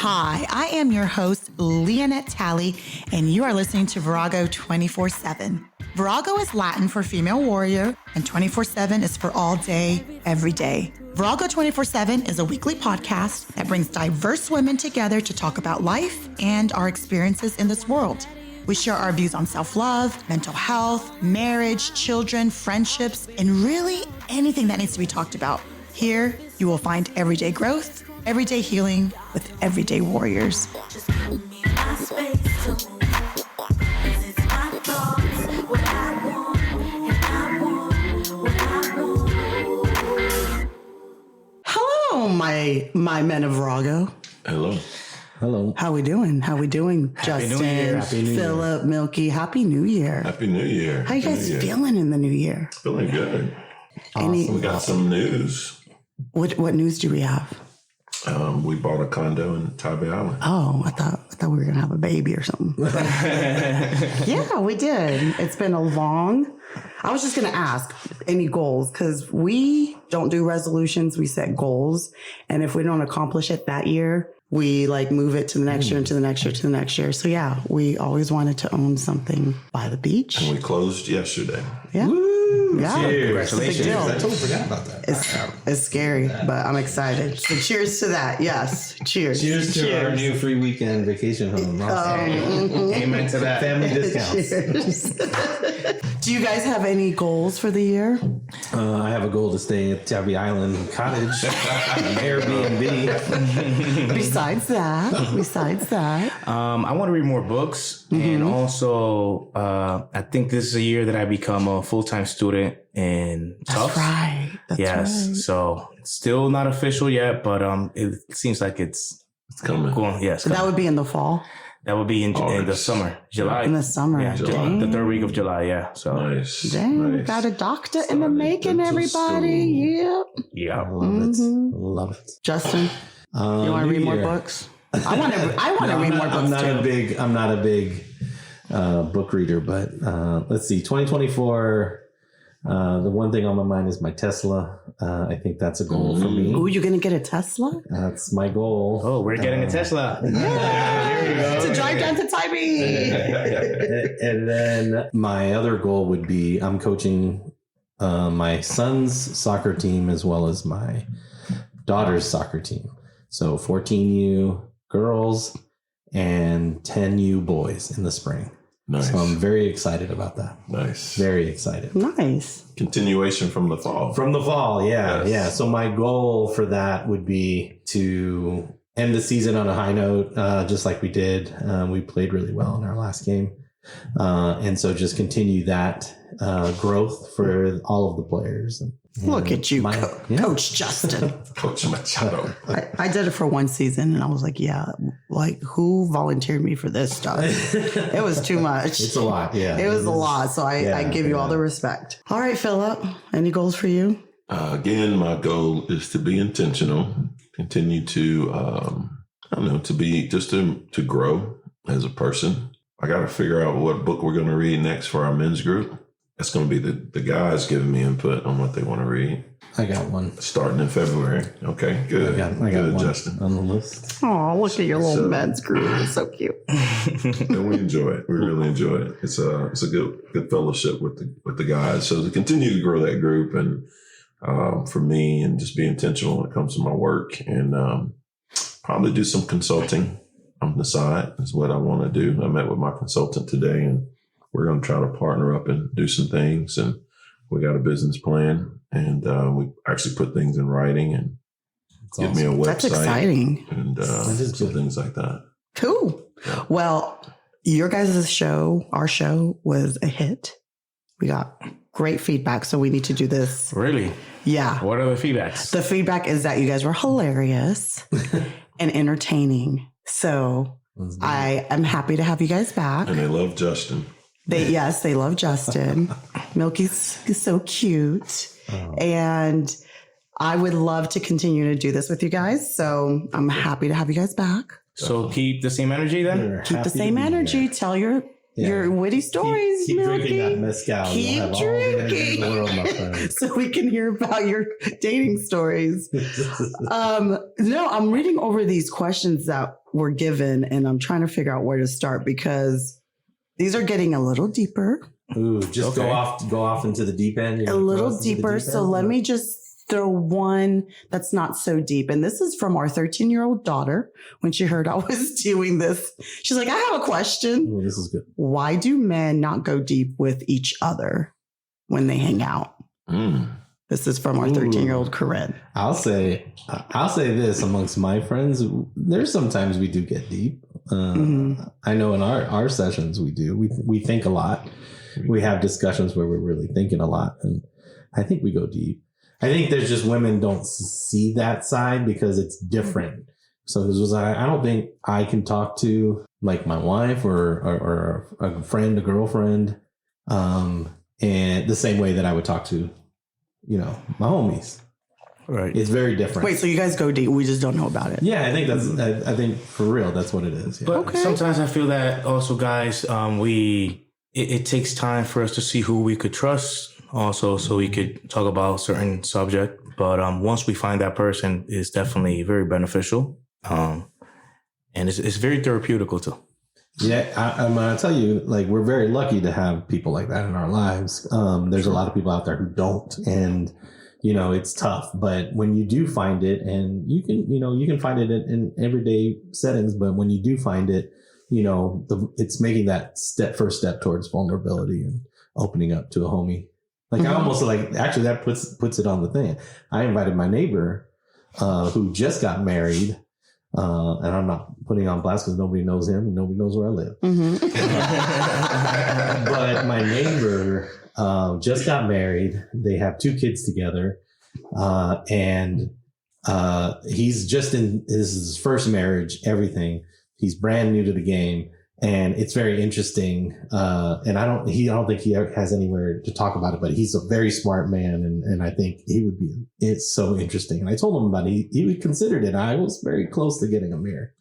Hi, I am your host, Lyanette Talley, and you are listening to Virago 24/7. Virago is Latin for female warrior, and 24/7 is for all day, every day. Virago 24/7 is a weekly podcast that brings diverse women together to talk about life and our experiences in this world. We share our views on self-love, mental health, marriage, children, friendships, and really anything that needs to be talked about. Here, you will find everyday growth, everyday healing with everyday warriors. Just give me my space to move. 'Cause it's my thoughts, what I want, and I want what I want. Hello, my men of Virago. Hello. Hello. How we doing? Happy Justin, New Year. Happy New Year. Philip, Milky, Happy New Year. Happy New Year. How you guys feeling in the new year? Feeling good. Any, We got some news. what news do we have? We bought a condo in Tybee Island. Oh, I thought we were gonna have a baby or something. Yeah, we did. It's been a long. I was just gonna ask any goals because we don't do resolutions. We set goals, and if we don't accomplish it that year, we like move it to the next year and to the next year to the next year. So yeah, we always wanted to own something by the beach. And we closed yesterday. Yeah. Yeah. Cheers. It's a big deal. I totally forgot about that. It's scary, but I'm excited. So cheers to that. Yes. Cheers. Cheers to our new free weekend vacation home. Amen to that. Family discounts. Cheers. Do you guys have any goals for the year? I have a goal to stay at Tybee Island Cottage, Airbnb. Besides that, I want to read more books, and also I think this is a year that I become a full-time student in Tufts. that's right. That's Yes, right. so it's still not official yet, but it seems like it's coming. going. Yes, So that would be in the fall, that would be in the August. summer, July. in the summer. Yeah, July. the third week of July. Yeah, so Nice. Dang, Nice. got a doctor in the Started making, dental everybody. Yep. yeah. Love it. Justin, you want to read more books? I want to read more books I'm not too. I'm not a big book reader, but let's see. 2024. The one thing on my mind is my Tesla. I think that's a goal for me. Ooh, you're gonna get a Tesla That's my goal. Oh, we're getting a Tesla. to drive down to Tybee. And then my other goal would be I'm coaching my son's soccer team as well as my daughter's soccer team. So 14U girls and 10U boys in the spring. Nice. So I'm very excited about that. Nice. Very excited. Nice. Continuation from the fall. From the fall, yeah. Yes. Yeah. So my goal for that would be to end the season on a high note, just like we did. We played really well in our last game. And so just continue that growth for all of the players. And Look at you, Coach Justin. Coach Machado. I did it for one season, and I was like, yeah, like who volunteered me for this stuff? It was too much. It's a lot, yeah. It was a lot, so I give you all the respect. All right, Philip, any goals for you? Again, my goal is to be intentional, continue to, to grow as a person. I got to figure out what book we're going to read next for our men's group. That's going to be the guys giving me input on what they want to read. I got one. Starting in February. Okay, good. I got good, one Justin. on the list. Oh, look at your little So- men's group. It's so cute. And we enjoy it. We really enjoy it. It's a good fellowship with the guys. So to continue to grow that group and for me and just be intentional when it comes to my work and probably do some consulting on the side is what I want to do. I met with my consultant today and we're going to try to partner up and do some things. And we got a business plan and we actually put things in writing and give me a website. That's exciting. And some things like that. Cool. Well, your guys' show, our show was a hit. We got great feedback, so we need to do this. Really? Yeah. What are the feedbacks? The feedback is that you guys were hilarious and entertaining. So I am happy to have you guys back. And they love Justin. They love Justin. Milky's so cute. And I would love to continue to do this with you guys. So I'm happy to have you guys back. So keep the same energy then? Keep the same energy. Tell your witty stories, keep Milky. drinking that mezcal. Keep You'll have all the energy in drinking. the world, my friend. So we can hear about your dating stories. No, I'm reading over these questions that were given, and I'm trying to figure out where to start because these are getting a little deeper. Ooh, just go off into the deep end. A little deeper. So let me just throw one that's not so deep. And this is from our 13-year-old daughter. When she heard I was doing this, she's like, I have a question. Ooh, this is good. Why do men not go deep with each other when they hang out? This is from our 13-year-old Corinne. I'll say this amongst my friends. There's sometimes we do get deep. I know in our sessions we do. We think a lot. We have discussions where we're really thinking a lot, and I think we go deep. I think there's just women don't see that side because it's different. So this was I don't think I can talk to like my wife or a friend, a girlfriend, and the same way that I would talk to, my homies. Right. It's very different. Wait, so you guys go deep. We just don't know about it. Yeah, I think I think for real, that's what it is. Yeah. But sometimes I feel that also, guys, it takes time for us to see who we could trust also, so we could talk about certain subject. But once we find that person, it's definitely very beneficial. And it's very therapeutical too. Yeah, I'm going to tell you, like, we're very lucky to have people like that in our lives. There's a lot of people out there who don't, and it's tough. But when you do find it, and you can find it in everyday settings, but when you do find it, it's making that first step towards vulnerability and opening up to a homie. Like I almost actually that puts it on the thing. I invited my neighbor, who just got married. And I'm not putting on blast because nobody knows him and nobody knows where I live. But my neighbor just got married. They have 2 kids together. And he's just this is his first marriage, everything. He's brand new to the game. And it's very interesting. And I don't think he has anywhere to talk about it, but he's a very smart man. And I think it's so interesting. And I told him about it. He considered it. I was very close to getting a mirror.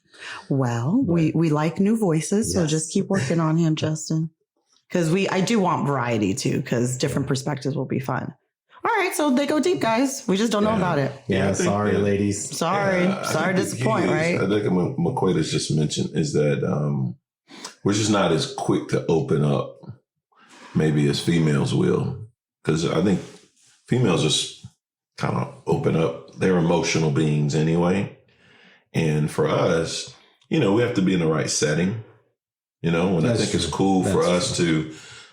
Well, we like new voices. So just keep working on him, Justin. Because I do want variety too, because different perspectives will be fun. All right. So they go deep, guys. We just don't know about it. Yeah. Sorry, ladies. Sorry to disappoint, right? I think McQuaid just mentioned is that, we're just not as quick to open up maybe as females will. Because I think females just kind of open up. They're emotional beings anyway. And for us, we have to be in the right setting. And I think it's cool for us to,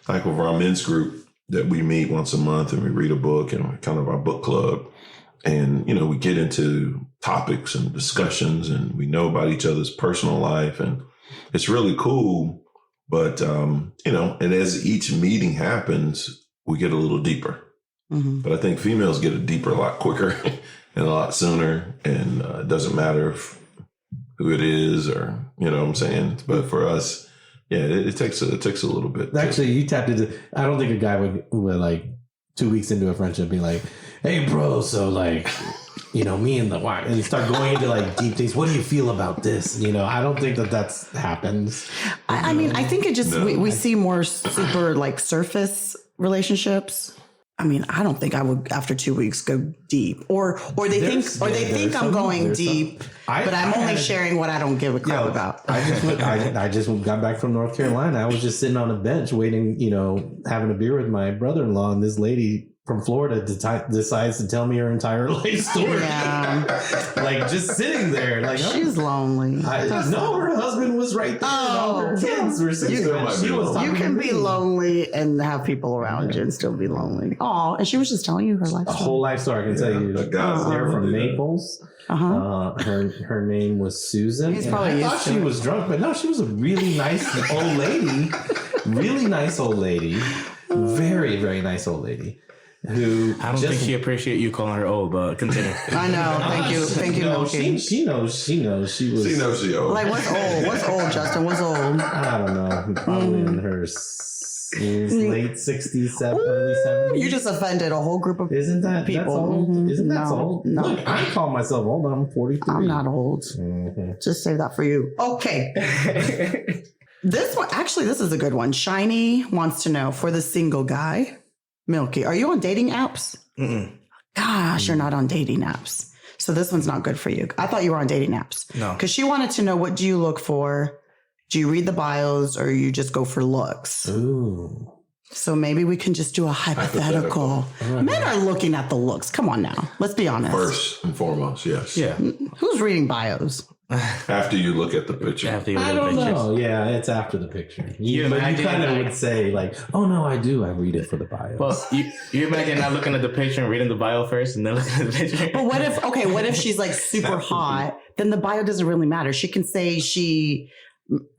like with our men's group that we meet once a month and we read a book and kind of our book club. And, we get into topics and discussions and we know about each other's personal life, and it's really cool, but, and as each meeting happens, we get a little deeper. But I think females get it deeper a lot quicker and a lot sooner. And it doesn't matter who it is or, what I'm saying. But for us, it takes a little bit. Actually, you tapped into, I don't think a guy would like 2 weeks into a friendship be like, hey, bro, so like, me and the wife, and you start going into like deep things. What do you feel about this? I don't think that's happens. I mean, I think it just, we see more super like surface relationships. I mean, I don't think I would after 2 weeks go deep, or they think I'm going deep, but I'm only sharing what I don't give a crap about. I just got back from North Carolina. I was just sitting on a bench waiting, having a beer with my brother-in-law, and this lady from Florida decides to tell me her entire life story. Yeah. Like just sitting there, like she's lonely. No, her husband was right there. And all her kids were sitting there. You can be lonely and have people around you and still be lonely. Oh, and she was just telling you her life story. A whole life story. I can tell you. They're from Naples. Her name was Susan. I thought she was drunk, but no, she was a really nice old lady. Really nice old lady. Very, very nice old lady. Who I don't think she appreciates you calling her old, but continue. I know. Thank you, Milky. She knows. She knows she old. Like what's old? What's old, Justin? What's old? I don't know. Probably in her late 60s, early 70s. You just offended a whole group of people. That's old? Isn't that old? No. Look, I call myself old. I'm 43. I'm not old. Just say that for you. Okay. This one, actually, this is a good one. Shiny wants to know, for the single guy, Milky, are you on dating apps? Mm-mm. Gosh, you're not on dating apps. So this one's not good for you. I thought you were on dating apps. No. Because she wanted to know, what do you look for? Do you read the bios or you just go for looks? Ooh. So maybe we can just do a hypothetical. Men are looking at the looks. Come on now. Let's be honest. First and foremost, yes. Yeah. Who's reading bios? After you look at the picture. After you look I at the don't pictures. know. Yeah, it's after the picture. You But imagine, kind of like- would say like, oh no, I do. I read it for the bios. Well, you imagine not looking at the picture and reading the bio first and then looking at the picture. But what if she's like super hot? Then the bio doesn't really matter. She can say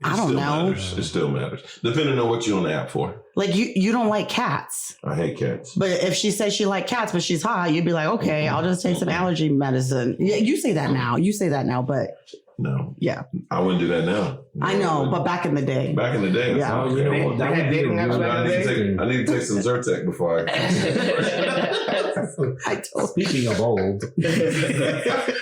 I don't know. Matters. It still matters. Depending on what you're on the app for. Like you don't like cats. I hate cats. But if she says she likes cats, but she's hot, you'd be like, okay, I'll just take some allergy medicine. Yeah, you say that now. But No. yeah, I wouldn't do that now. I know. But back in the day, Back in the day. Yeah. Oh, you know what? That would be a Dating apps good back in the day? I need to take some Zyrtec before I told Speaking of old,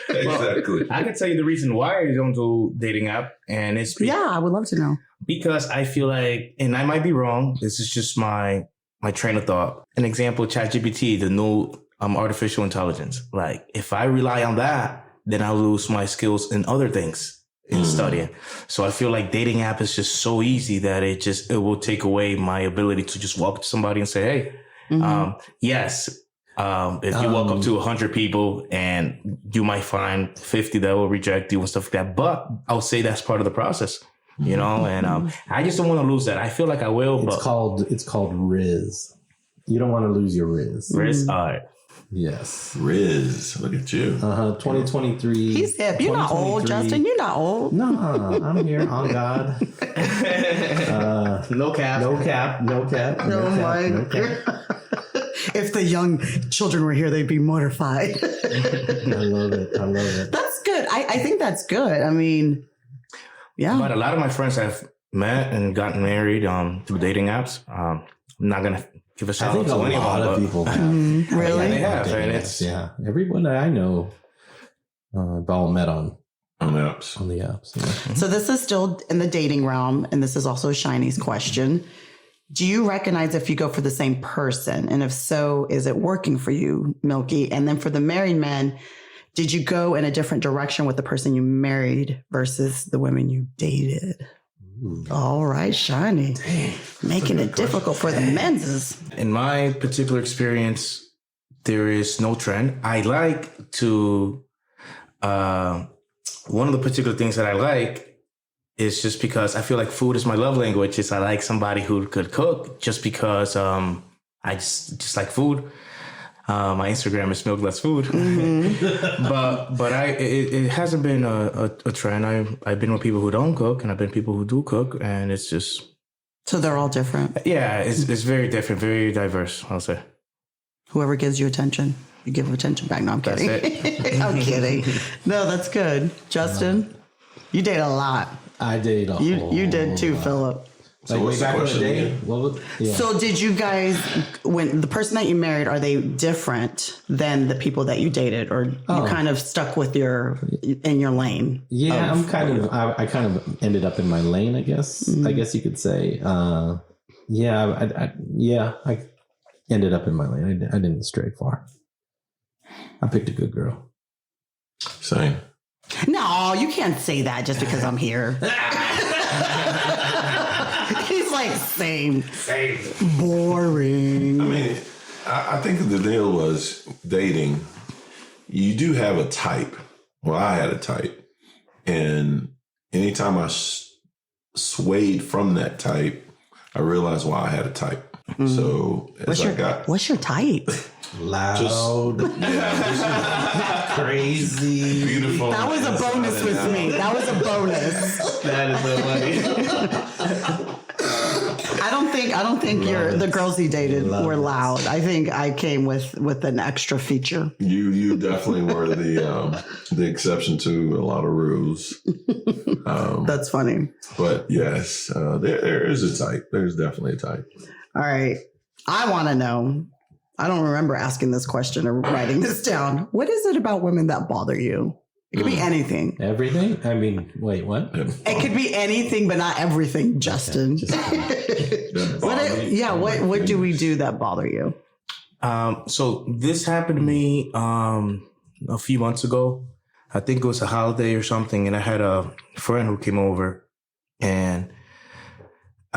Exactly. I can tell you the reason why I don't do dating app, and it's yeah, I would love to know. because I feel like, and I might be wrong, this is just my train of thought. An example, ChatGPT, the new artificial intelligence. Like, if I rely on that, then I'll lose my skills in other things in studying. So I feel like dating app is just so easy that it will take away my ability to just walk up to somebody and say, hey, yes. If you walk up to 100 people and you might find 50 that will reject you and stuff like that, but I'll say that's part of the process, you know. And I just don't want to lose that. I feel like I will. it's called Riz. You don't want to lose your Riz. Riz, all right. Yes. Riz, look at you. 2023. He's hip. You're not old, 2023. Justin. You're not old. No, I'm here on God. No cap. No cap. No cap. Oh my No cap. If the young children were here, they'd be mortified. I love it. That's good. I think that's good. I mean, yeah. But a lot of my friends have met and gotten married through dating apps. I'm not going to give a I shout out think to a anyone. lot of but- people have. Really? Yeah, they have. Dating And apps, it's, yeah. Everyone that I know, I've all met on apps. the apps. Yeah. So this is still in the dating realm, and this is also Shiny's question. Do you recognize if you go for the same person? And if so, is it working for you, Milky? And then for the married men, did you go in a different direction with the person you married versus the women you dated? All right, Shiny. Making it difficult for the men's. in my particular experience, there is no trend. I like to, one of the particular things that I like is just because I feel like food is my love language. Is I like somebody who could cook just because I just like food. My Instagram is Milk Less Food. but it hasn't been a trend. I've been with people who don't cook, and I've been with people who do cook, and it's just, So they're all different. yeah, it's very different, very diverse, I'll say. Whoever gives you attention, you give attention back. No, I'm That's kidding. I'm kidding. No, that's good. Justin, you date a lot. I date a whole You did too, lot. Philip. So Like way what's the back in the question day. again? What was, yeah. So did you guys, when the person that you married, are they different than the people that you dated, or you kind of stuck with in your lane? Yeah, I kind of ended up in my lane, I guess. I guess you could say. I ended up in my lane. I didn't stray far. I picked a good girl. Same. No, you can't say that just because I'm here. He's like, same. Boring. I mean, I think the deal was dating. You do have a type. Well, I had a type. And anytime I swayed from that type, I realized why I had a type. So What's your type? Loud, crazy, beautiful. That was a bonus with me. That was a bonus. That is so funny. I don't think the girls he dated were loud. I think I came with an extra feature. You definitely were the exception to a lot of rules. That's funny. But yes, there is a type. There's definitely a type. All right. I want to know. I don't remember asking this question or writing this down. What is it about women that bother you? It could be anything. Everything? I mean, wait, what? It could be anything, but not everything, Justin. What do we do that bother you? So this happened to me a few months ago. I think it was a holiday or something, and I had a friend who came over, and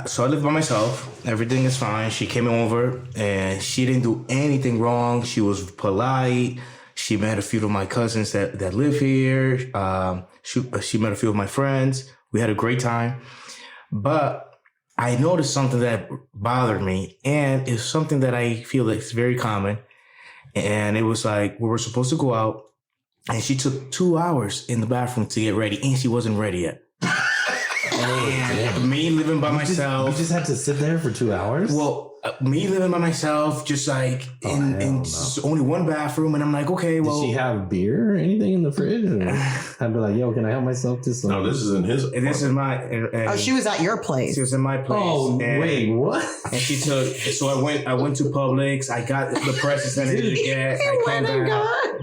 so I live by myself. Everything is fine. She came over, and she didn't do anything wrong. She was polite. She met a few of my cousins that live here. She met a few of my friends. We had a great time. But I noticed something that bothered me, and it's something that I feel that's very common. And it was like, we were supposed to go out, and she took 2 hours in the bathroom to get ready, and she wasn't ready yet. And me living by myself. You just had to sit there for 2 hours? Well, me living by myself, just like in only one bathroom, and I'm like, okay, well. Did she have beer or anything in the fridge? Or I'd be like, yo, can I help myself to some? No, this is in his. This is my. And she was at your place. She was in my place. Oh, wait, what? And she took. So I went to Publix. I got the presents that I needed to get. I came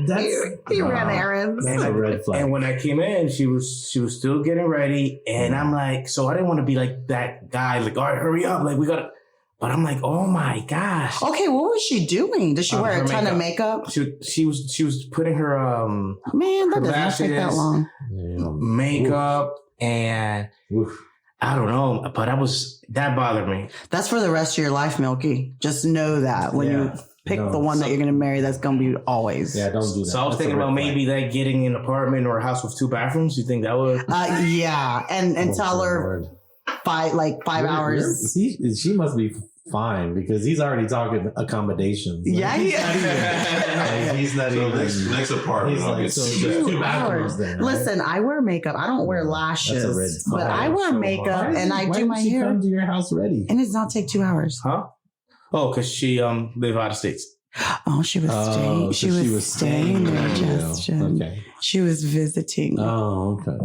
back. He ran errands. And That's a red flag. And when I came in, she was still getting ready, and I'm like, so I didn't want to be like that guy, like, all right, hurry up, like we gotta. But I'm like, oh my gosh. Okay, what was she doing? Did she wear a ton of makeup? She was putting her man, that doesn't take that long. Makeup and I don't know, but that bothered me. That's for the rest of your life, Milky. Just know that when you pick the one that you're going to marry, that's going to be always. Yeah, don't do that. So I was thinking about maybe like getting an apartment or a house with 2 bathrooms. You think that would? Yeah, and tell her 5 hours. She must be fine because he's already talking accommodations. Like, Yeah, he's not even. Next apartment. He's like, so there's 2 bathrooms there. Right? Listen, I wear makeup. I don't wear lashes, but I wear makeup and I do my hair. Why did she come to your house ready? And it's not take 2 hours. Huh? Oh, because she live out of states. Oh, she was staying. She was staying there, Justin. Okay. She was visiting. Oh, okay.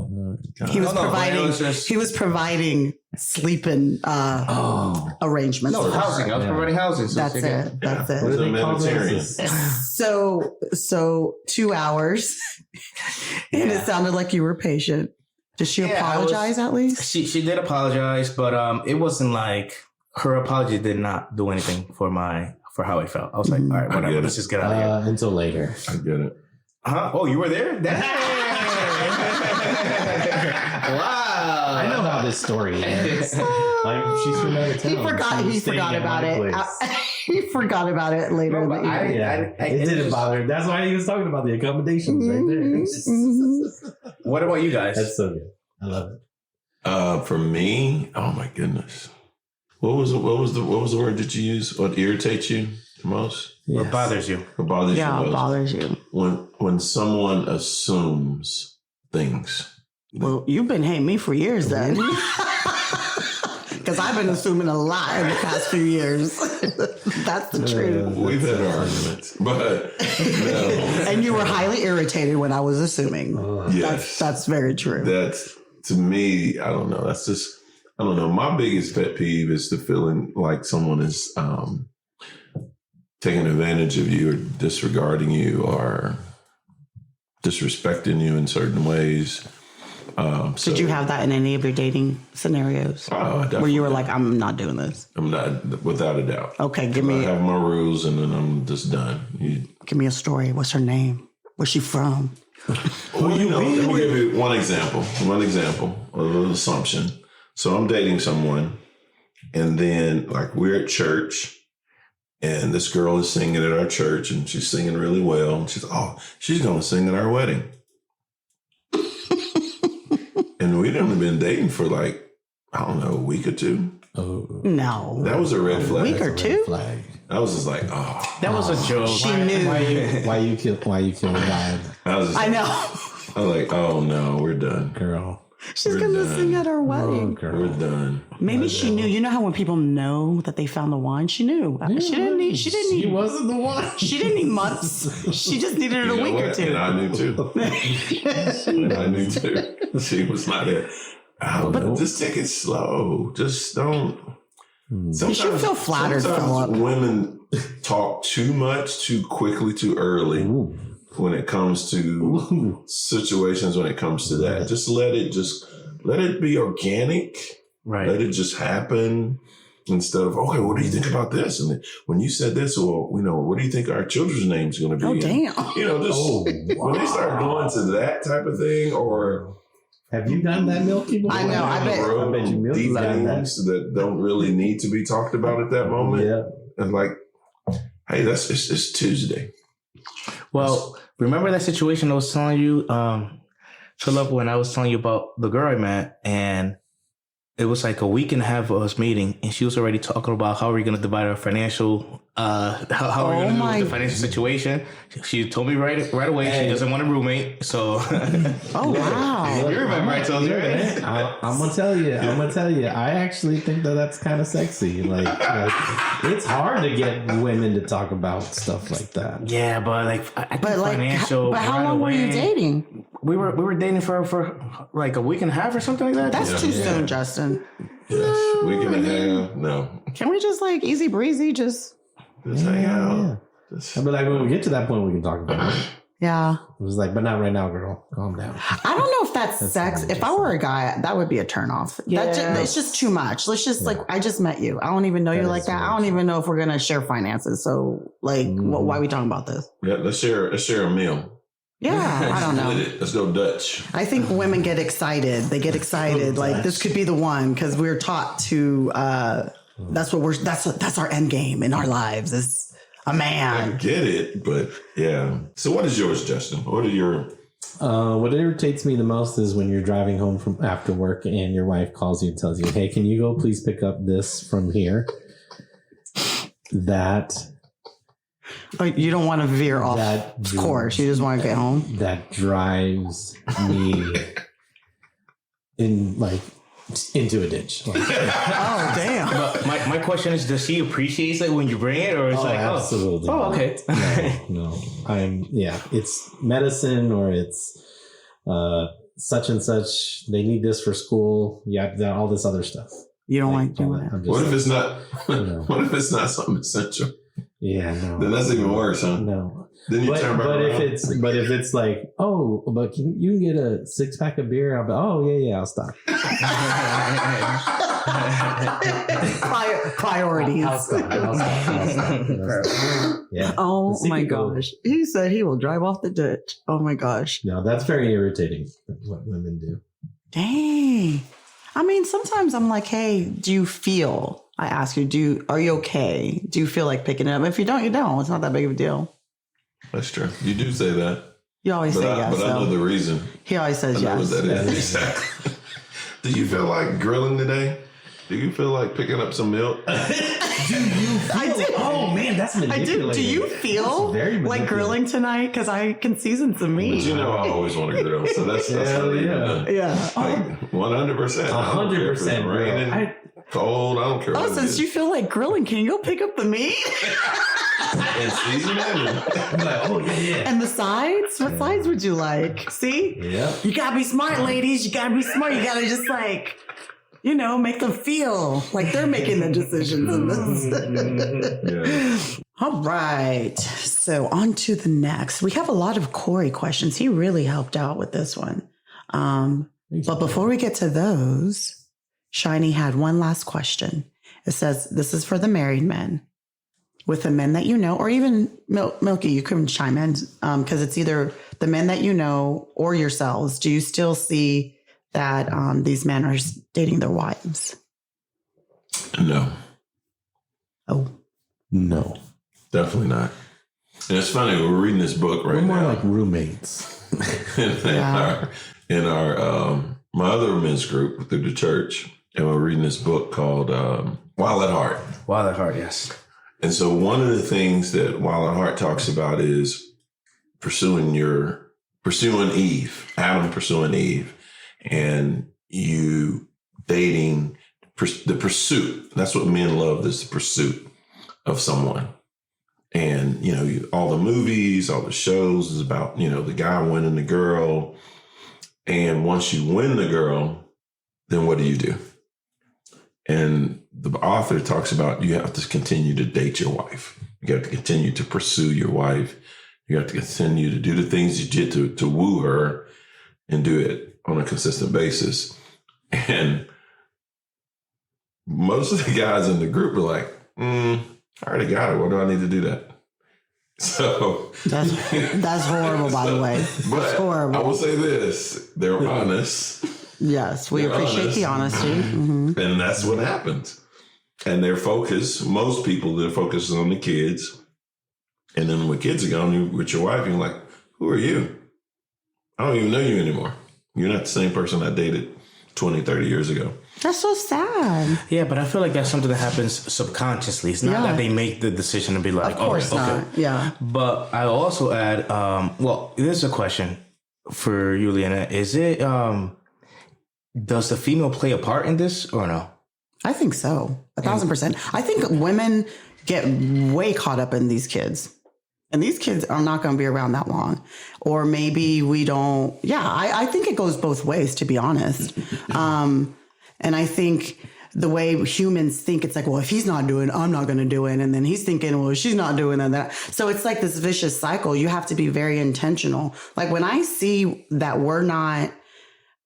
He was providing. He was providing sleeping arrangements. No, housing. I was providing housing. So That's it. That's What it. do they call this? So 2 hours, and it sounded like you were patient. Did she apologize at least? She did apologize, but it wasn't like her apology did not do anything for how I felt. I was like, all right, whatever. Let's just get out of here. Until later. I get it. Huh? Oh, you were there? Wow. I know how this story ends. She's from out of town. He forgot about it. He forgot about it later in the evening. It didn't bother him. That's why he was talking about the accommodations right there. What about you guys? That's so good. I love it. For me, oh my goodness. What was the word that you used? What irritates you the most? Yes. What bothers you? What bothers you most? It bothers you. When someone assumes things. Well, you've been hating me for years then. Because I've been assuming a lot in the past few years. That's the truth. We've had arguments, but no. And you were highly irritated when I was assuming. Yes. That's very true. That's, to me, I don't know. That's just, I don't know. My biggest pet peeve is the feeling like someone is taking advantage of you or disregarding you or disrespecting you in certain ways. Did you have that in any of your dating scenarios? Where you were like, I'm not doing this? I'm not, without a doubt. Okay, I have my rules and then I'm just done. Give me a story. What's her name? Where's she from? Well, let me give you one example, a little assumption. So I'm dating someone and then like we're at church and this girl is singing at our church and she's singing really well. And she's going to sing at our wedding. And we'd only been dating for like, I don't know, a week or 2. Oh. No. That was a red flag. A week or 2? Flag. I was just like, That was a joke. She knew. Why you kill the vibe? I know. I was like, oh no, we're done. Girl. She's going to sing at our wedding. We're done. Maybe she knew. You know how when people know that they found the one? She knew. She didn't need. She wasn't the one. She didn't need months. She just needed a week or 2. And I knew too. She was not it. But just take it slow. Just don't. You should feel flattered, Philip. Women talk too much, too quickly, too early. When it comes to situations, when it comes to that, just let it be organic. Right. Let it just happen. instead of, okay, what do you think about this? And when you said this, or, what do you think our children's name's going to be? Oh, damn. And, when they start going to that type of thing, or have you done that, Milky? Before? I know. I bet you Milky's deep done that. things that don't really need to be talked about at that moment. Yeah. And like, hey, it's Tuesday. Well, remember that situation I was telling you, Philip, when I was telling you about the girl I met, and it was like a week and a half of us meeting, and she was already talking about how we're going to divide our financial, how we're going to do the financial situation. She told me right away she doesn't want a roommate. So, oh wow, you remember I told you, right? I'm gonna tell you. I actually think that's kind of sexy. Like it's hard to get women to talk about stuff like that. Yeah, but I think financial. But how long were you dating? We were dating for like a week and a half or something like that. That's too soon, Justin. Yes, week and a half. No, can we just like easy breezy just hang out? But like when we get to that point, we can talk about it. Yeah. It was like, but not right now, girl. Calm down. I don't know if that's sex. If I were a guy, that would be a turnoff. Yeah. It's just too much. Let's just like, I just met you. I don't even know you like that. I don't even know if we're going to share finances. So like, why are we talking about this? Yeah, let's share a meal. Yeah, I don't know. Let's go Dutch. I think women get excited. They get excited. Like this could be the one because we're taught to, that's our end game in our lives is a man. I get it, but yeah. So what is yours, Justin? What are your... what irritates me the most is when you're driving home from after work and your wife calls you and tells you, hey, can you go please pick up this from here? That... You don't want to veer off course. You just want to get home. That drives me into a ditch. Like, oh damn! But my question is: does he appreciate it when you bring it, or it's absolutely? Oh, okay. No. It's medicine, or it's such and such. They need this for school. Yeah, all this other stuff. You don't like doing that. What if it's not? What if it's not something essential? Yeah, no. Then that's even worse, huh? No. Then you turn back around. If it's like, oh, but you can get a 6-pack of beer. I'll be, oh yeah, I'll stop. Priorities. I'll stop. Yeah. Oh my gosh. He said he will drive off the ditch. Oh my gosh. No, that's very irritating. What women do. Dang. I mean, sometimes I'm like, hey, do you feel? I ask you, are you okay? Do you feel like picking it up? If you don't, you don't. It's not that big of a deal. That's true. You do say that. You always say yes. But I know the reason. He always says yes. I know what that is. Exactly. Do you feel like grilling today? Do you feel like picking up some milk? Do you feel? I do. Oh man, that's manipulating. I do. Do you feel like grilling tonight? Because I can season some meat. But you know I always want to grill, so that's yeah. 100%. 100%. Raining, cold. I don't care. Oh, since you feel like grilling, can you go pick up the meat and season it? I'm like, oh yeah. And the sides? What sides would you like? See? Yeah. You gotta be smart, ladies. You gotta be smart. You gotta just like, make them feel like they're making the decisions in this. All right. So on to the next. We have a lot of Corey questions. He really helped out with this one. But before we get to those, Shiny had one last question. It says, this is for the married men. With the men that you know, or even Milky, you can chime in because it's either the men that you know or yourselves. Do you still see that these men are dating their wives? No. Oh, no. Definitely not. And it's funny, we're reading this book right now. We're more like roommates. in our my other men's group through the church, and we're reading this book called Wild at Heart. Wild at Heart, yes. And so one of the things that Wild at Heart talks about is pursuing Eve, Adam pursuing Eve, and you dating the pursuit. That's what men love, is the pursuit of someone. And, all the movies, all the shows is about, the guy winning the girl. And once you win the girl, then what do? And the author talks about you have to continue to date your wife. You have to continue to pursue your wife. You have to continue to do the things you did to woo her and do it on a consistent basis. And most of the guys in the group are like, I already got it. Why do I need to do that? So that's horrible, by the way. But horrible. I will say this: they're honest. Yes, we They're appreciate honest. the honesty. Mm-hmm. And that's what happens. And their focus, most people, their focus is on the kids. And then when kids are gone, you with your wife, you're like, who are you? I don't even know you anymore. You're not the same person I dated 20, 30 years ago. That's so sad. Yeah, but I feel like that's something that happens subconsciously. It's not that they make the decision to be like, Of course not. Yeah. But I also add, well, this is a question for you, Lyanette. Is it, does the female play a part in this or no? I think so. 1,000%. I think women get way caught up in these kids. And these kids are not going to be around that long. Or maybe we don't. Yeah, I think it goes both ways, to be honest. And I think the way humans think, it's like, well, if he's not doing it, I'm not going to do it. And then he's thinking, well, she's not doing that. So it's like this vicious cycle. You have to be very intentional. Like when I see that we're not,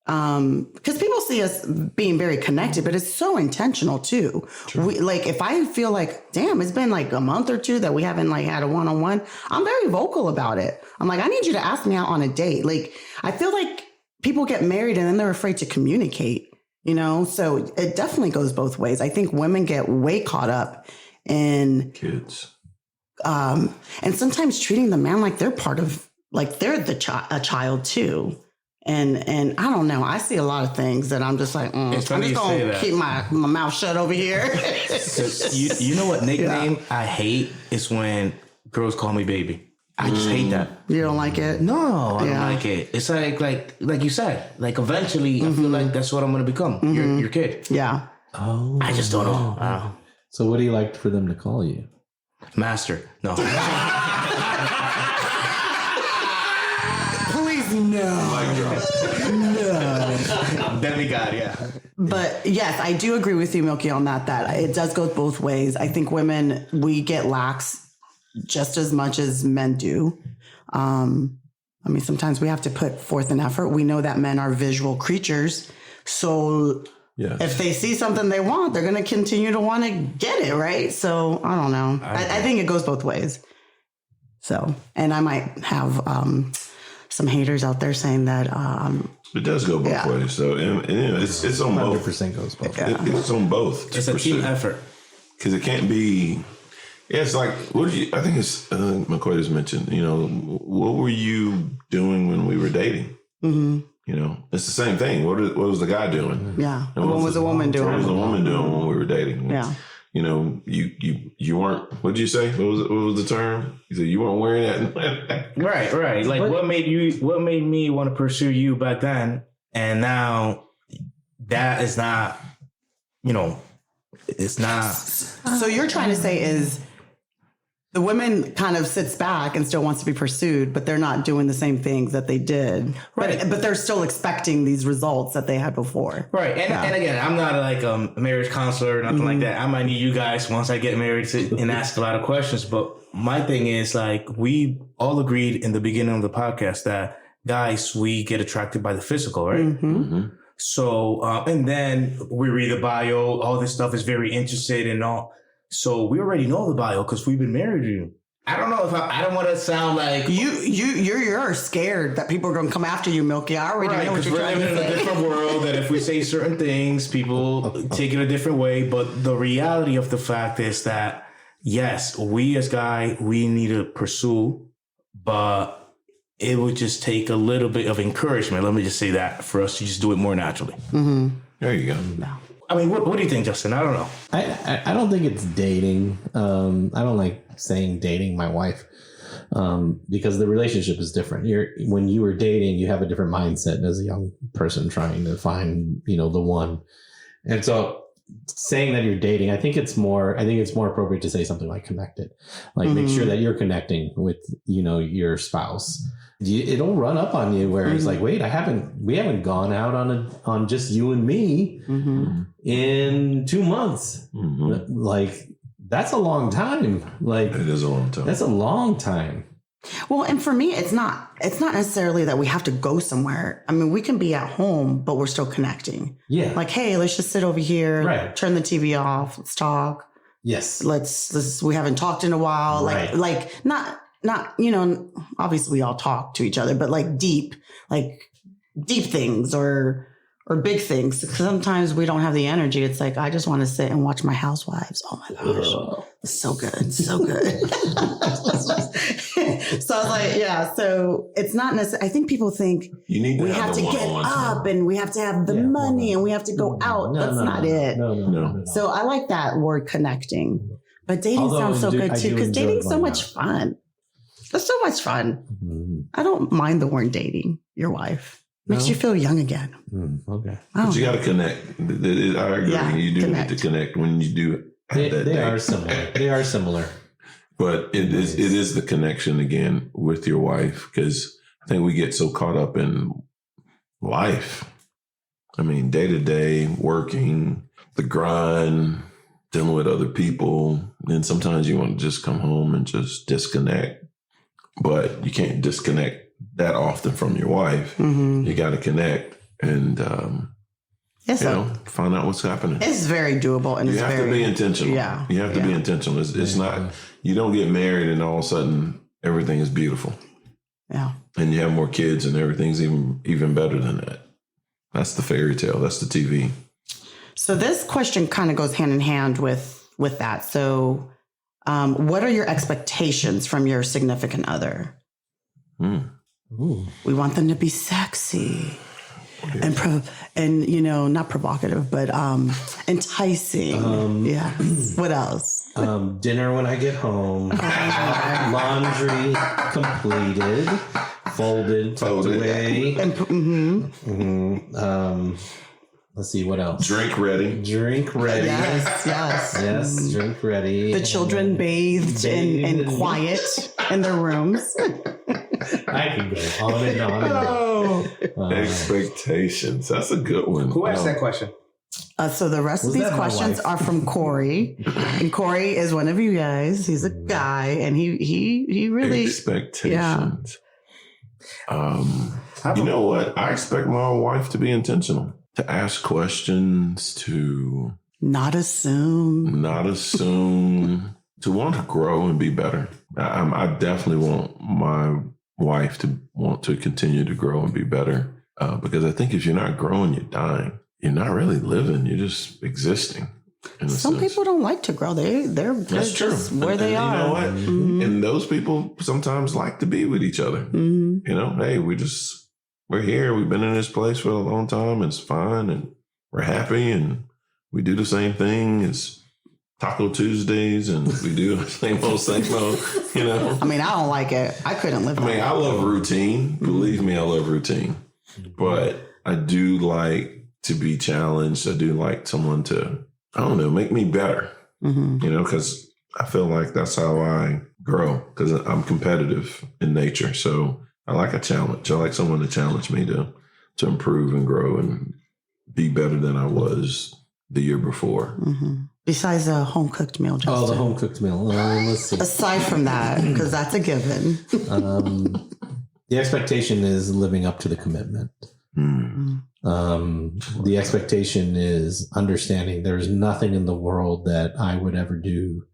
because people see us being very connected, but it's so intentional too. We, like, if I feel like, damn, it's been like a month or two that we haven't like had a one-on-one, I'm very vocal about it. I'm like, I need you to ask me out on a date. Like, I feel like people get married and then they're afraid to communicate, you know? So it definitely goes both ways. I think women get way caught up in Kids. And sometimes treating the man like they're part of, like they're a child too. And I don't know. I see a lot of things that I'm just like, I'm just going to keep my mouth shut over here. you know what nickname I hate is when girls call me baby. I just hate that. You don't like it? No, I don't like it. It's like you said, like eventually I feel like that's what I'm going to become. Your kid. Yeah. Oh. I just don't know. So what do you like for them to call you? Master. No. Please, no. Demigod, yeah. But yes, I do agree with you, Milky, on that it does go both ways. I think women, we get lax just as much as men do. I mean, sometimes we have to put forth an effort. We know that men are visual creatures. So if they see something they want, they're going to continue to want to get it, right? So I don't know. I think it goes both ways. So, and I might have some haters out there saying that it does go both ways. So it's on both. 100% goes both. It's on both. It's a team effort. Because it can't be. Yeah, it's like I think it's McCoy has mentioned. You know, what were you doing when we were dating? Mm-hmm. You know, it's the same thing. What was the guy doing? Yeah. What was the woman doing? What was the woman doing when we were dating? Yeah. You know, you weren't. What did you say? What was the term? You said you weren't wearing that. Right. Like, what made me want to pursue you back then, and now that is not. You know, it's not. So you're trying to say is the women kind of sits back and still wants to be pursued, but they're not doing the same things that they did. Right. But they're still expecting these results that they had before. Right. And again, I'm not like a marriage counselor or nothing like that. I might need you guys once I get married and ask a lot of questions. But my thing is, like, we all agreed in the beginning of the podcast that guys, we get attracted by the physical, right? Mm-hmm. So, and then we read the bio, all this stuff is very interested and all. So we already know the bio because we've been married to you. I don't know if I don't want to sound like you're scared that people are going to come after you, Milky. I already know what you're trying to say. We're living in a different world that if we say certain things, people take it a different way. But the reality of the fact is that, yes, we as guys, we need to pursue, but it would just take a little bit of encouragement. Let me just say that for us to just do it more naturally. Mm-hmm. There you go. No. I mean, what do you think, Justin? I don't know. I don't think it's dating. I don't like saying dating my wife because the relationship is different. When you were dating, you have a different mindset as a young person trying to find, the one. And so saying that you're dating, I think it's more appropriate to say something like connected, like make sure that you're connecting with, your spouse. It'll run up on you where it's like, wait, we haven't gone out on just you and me in 2 months. Mm-hmm. Like, that's a long time. Like, it is a long time. That's a long time. Well, and for me, it's not necessarily that we have to go somewhere. I mean, we can be at home, but we're still connecting. Yeah. Like, hey, let's just sit over here, Right. turn the TV off, let's talk. Yes. Let's we haven't talked in a while. Right. Like not, obviously we all talk to each other, but like deep things or big things. Sometimes we don't have the energy. It's like, I just want to sit and watch my housewives. Oh my gosh. It's so good. So good. So I was like, yeah. So it's not necessarily, I think people think You need to we have to get up and we have to have the money and we have to go out. That's not it. No. So I like that word connecting. But dating Although sounds so I do good too, because enjoy dating's so going much out. fun. It's so much fun. Mm-hmm. I don't mind the word dating your wife. Makes you feel young again. Okay. But you got to connect. I agree. Yeah, you do connect. need to connect when you do have that They date. are similar. They are similar. But it is the connection again with your wife, because I think we get so caught up in life. I mean, day to day, working, the grind, dealing with other people. Then sometimes you want to just come home and just disconnect. But you can't disconnect that often from your wife. Mm-hmm. You got to connect and find out what's happening. It's very doable, and You it's have very to be intentional. Yeah, You have to be intentional. It's not, you don't get married and all of a sudden everything is beautiful. Yeah. And you have more kids and everything's even better than that. That's the fairy tale. That's the TV. So this question kind of goes hand in hand with that. So what are your expectations from your significant other? Ooh. We want them to be sexy and not provocative, but enticing. Yes. What else? Dinner when I get home. Laundry completed. Folded, tucked away. Let's see, what else? Drink ready. Drink ready. Yes. Yes, drink ready. The children bathed and quiet in their rooms. I can go on and on. Expectations. That's a good one. Who asked that question? So the rest of Was these that my questions wife? are from Corey, and Corey is one of you guys. He's a guy, and he really Expectations. You know what? I expect my wife to be intentional, to ask questions, to not assume. to want to grow and be better. I definitely want my wife to want to continue to grow and be better, because I think if you're not growing, you're dying. You're not really living. You're just existing. Some people don't like to grow. They're That's true. just where they and are. You know what? Mhm. And those people sometimes like to be with each other. Mhm. You know, hey, we're here. We've been in this place for a long time. It's fine. And we're happy. And we do the same thing. It's Taco Tuesdays. And we do the same old, you know. I mean, I don't like it. I couldn't live. I mean, I love routine. Believe me, I love routine. But I do like to be challenged. I do like someone to, I don't know, make me better. Mm-hmm. You know, because I feel like that's how I grow, because I'm competitive in nature. So I like a challenge. I like someone to challenge me to improve and grow and be better than I was the year before. Mm-hmm. Besides a home cooked meal, Justin. Oh, the home cooked meal. Let's see. Aside from that, because that's a given. The expectation is living up to the commitment. The expectation is understanding there's nothing in the world that I would ever do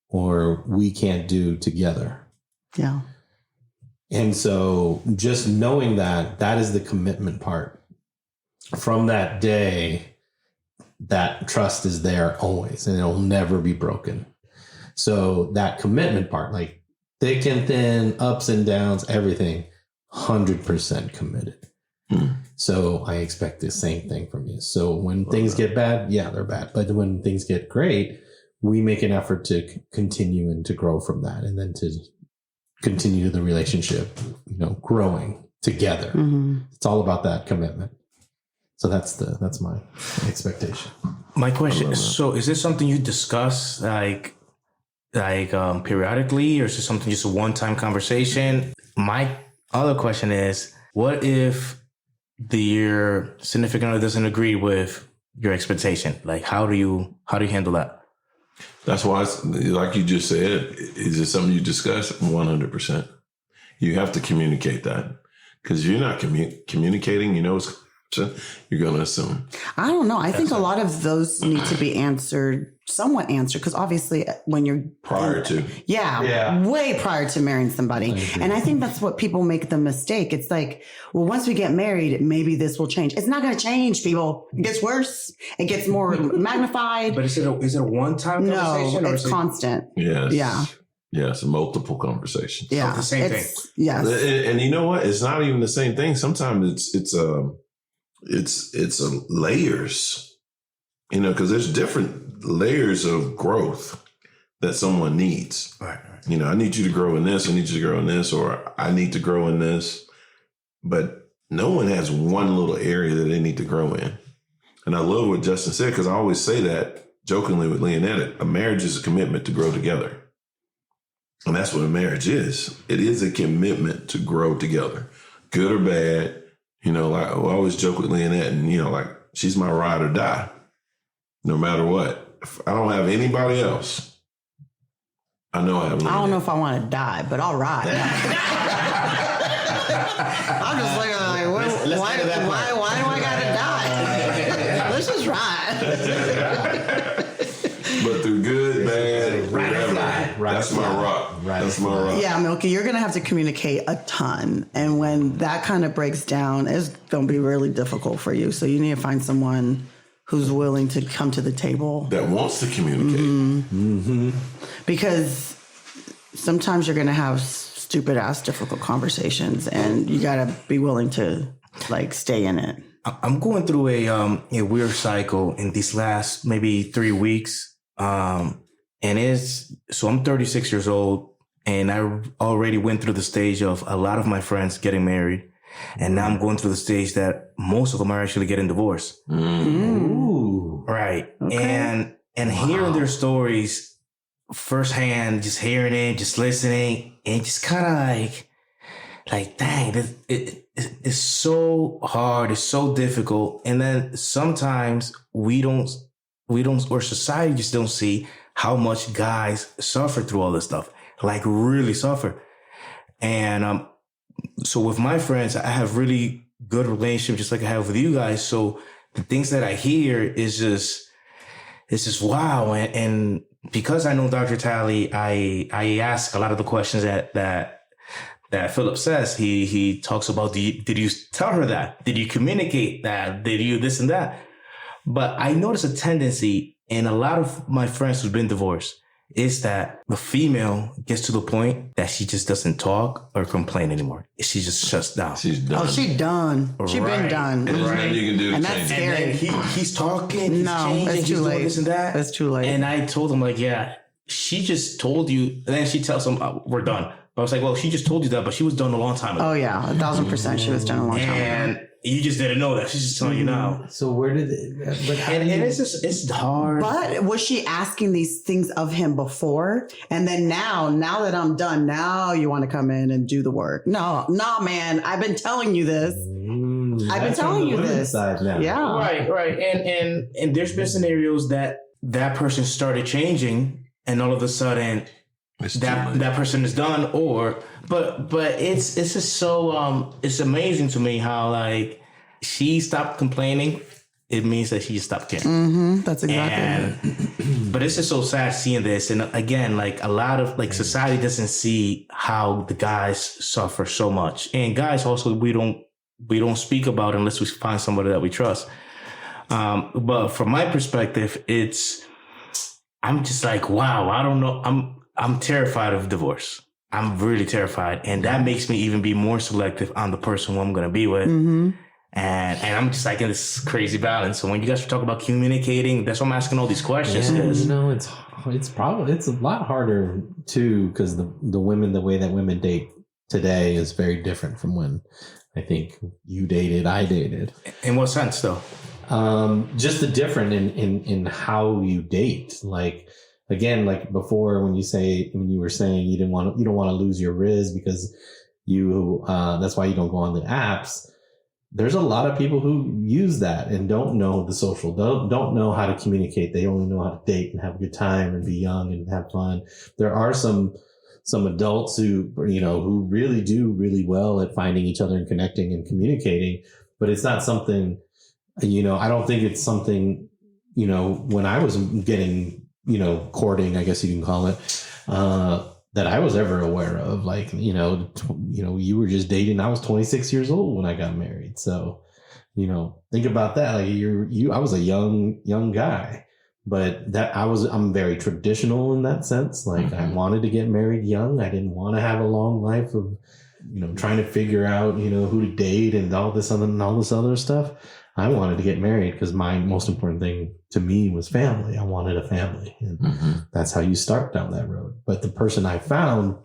or we can't do together. Yeah. And so just knowing that is the commitment part. From that day, that trust is there always and it'll never be broken. So that commitment part, like thick and thin, ups and downs, everything, 100% committed. So I expect the same thing from you. So when things get bad, yeah, they're bad. But when things get great, we make an effort to continue and to grow from that, and then to continue the relationship, growing together. Mm-hmm. It's all about that commitment. So that's my expectation. My question is, so is this something you discuss like periodically, or is this something just a one-time conversation? My other question is, what if your significant other doesn't agree with your expectation? Like, how do you handle that? That's why, like you just said, is it something you discuss? 100%. You have to communicate that, because you're not communicating. You know, you're going to assume. I don't know. I think a lot of those need to be somewhat answered, because obviously when you're Prior to. way prior to marrying somebody. And I think that's what people make the mistake. It's like, well, once we get married, maybe this will change. It's not going to change, people. It gets worse. It gets more magnified. But is it a one-time conversation? No, it's constant. Yes. Yeah. Yes, multiple conversations. Yeah. The same thing. Yes. And you know what? It's not even the same thing. Sometimes it's layers, you know, because there's different layers of growth that someone needs. Right. You know, I need you to grow in this. I need you to grow in this, or I need to grow in this. But no one has one little area that they need to grow in. And I love what Justin said, because I always say that jokingly with Lyanette, a marriage is a commitment to grow together. And that's what a marriage is. It is a commitment to grow together, good or bad. You know, like I always joke with Lyanette, and, you know, like, she's my ride or die, no matter what. If I don't have anybody else, I know I have Lyanette. I don't know if I want to die, but all right. I'm just like, why do I got to die? Let's just ride. But through good, bad, whatever, that's my rock. That's my rock. Yeah, Milky, you're going to have to communicate a ton. And when that kind of breaks down, it's going to be really difficult for you. So you need to find someone who's willing to come to the table. That wants to communicate. Because sometimes you're going to have stupid ass difficult conversations, and you got to be willing to like stay in it. I'm going through a weird cycle in these last maybe 3 weeks. And I'm 36 years old, and I already went through the stage of a lot of my friends getting married. And now I'm going through the stage that most of them are actually getting divorced. Ooh. Right. Okay. And hearing their stories firsthand, just hearing it, just listening, and just kind of like, dang, it's so hard. It's so difficult. And then sometimes or society just don't see how much guys suffer through all this stuff, like really suffer. And so with my friends, I have really good relationships, just like I have with you guys. So the things that I hear is just wow. And because I know Dr. Talley, I ask a lot of the questions that Philip says. He talks about, did you tell her that? Did you communicate that? Did you this and that? But I notice a tendency in a lot of my friends who've been divorced is that the female gets to the point that she just doesn't talk or complain anymore. She just shuts down. She's done. Oh, she's done. She's been done. And there's nothing you can do to And change that's it. scary. And then he's talking, he's changing, it's he's too doing late. this and that. It's too late. And I told him, like, yeah, she just told you. And then she tells him, we're done. But I was like, well, she just told you that, but she was done a long time ago. Oh, yeah. 1,000%. She was done a long time ago. And you just didn't know that. She's just telling you now. So where did it? But how And do you- it's hard. But was she asking these things of him before? And then now that I'm done, now you want to come in and do the work. No, man. I've been telling you this. I've been that's telling on the you women's this. side now. Yeah. Right. And there's been scenarios that person started changing, and all of a sudden It's too late. that person is done. But it's just so it's amazing to me how like she stopped complaining. It means that she just stopped caring. Mm-hmm. That's exactly it. But it's just so sad seeing this. And again, like a lot of like society doesn't see how the guys suffer so much. And guys also, we don't speak about it unless we find somebody that we trust. But from my perspective, I'm just like, wow, I don't know. I'm terrified of divorce. I'm really terrified. And that makes me even be more selective on the person who I'm going to be with. Mm-hmm. And I'm just like in this crazy balance. So when you guys talk about communicating, that's why I'm asking all these questions. Yeah, 'cause- you know, it's a lot harder too, because the way that women date today is very different from when I think you dated, I dated. In what sense though? Just the different in how you date. Like, again, like before when you were saying you don't want to lose your Riz because that's why you don't go on the apps. There's a lot of people who use that and don't know the social, don't know how to communicate. They only know how to date and have a good time and be young and have fun. There are some some adults who really do really well at finding each other and connecting and communicating, but it's not something, I don't think it's something, when I was getting, courting, I guess you can call it, that I was ever aware of. Like, you were just dating. I was 26 years old when I got married. So, think about that. Like I was a young guy, but I'm very traditional in that sense. Like I wanted to get married young. I didn't want to have a long life of, trying to figure out, who to date and all this other stuff. I wanted to get married because my most important thing to me was family. I wanted a family, and that's how you start down that road. But the person I found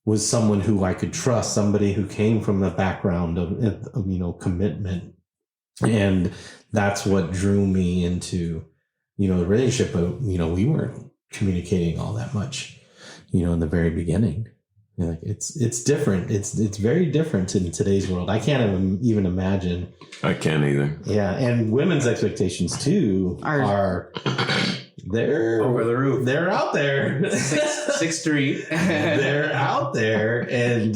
was someone who I could trust, somebody who came from a background of commitment. And that's what drew me into, the relationship. But, we weren't communicating all that much, in the very beginning. Like it's different. It's very different in today's world. I can't even imagine. I can't either. Yeah, and women's expectations too are they're over the roof. They're out there. 6'3". They're out there, and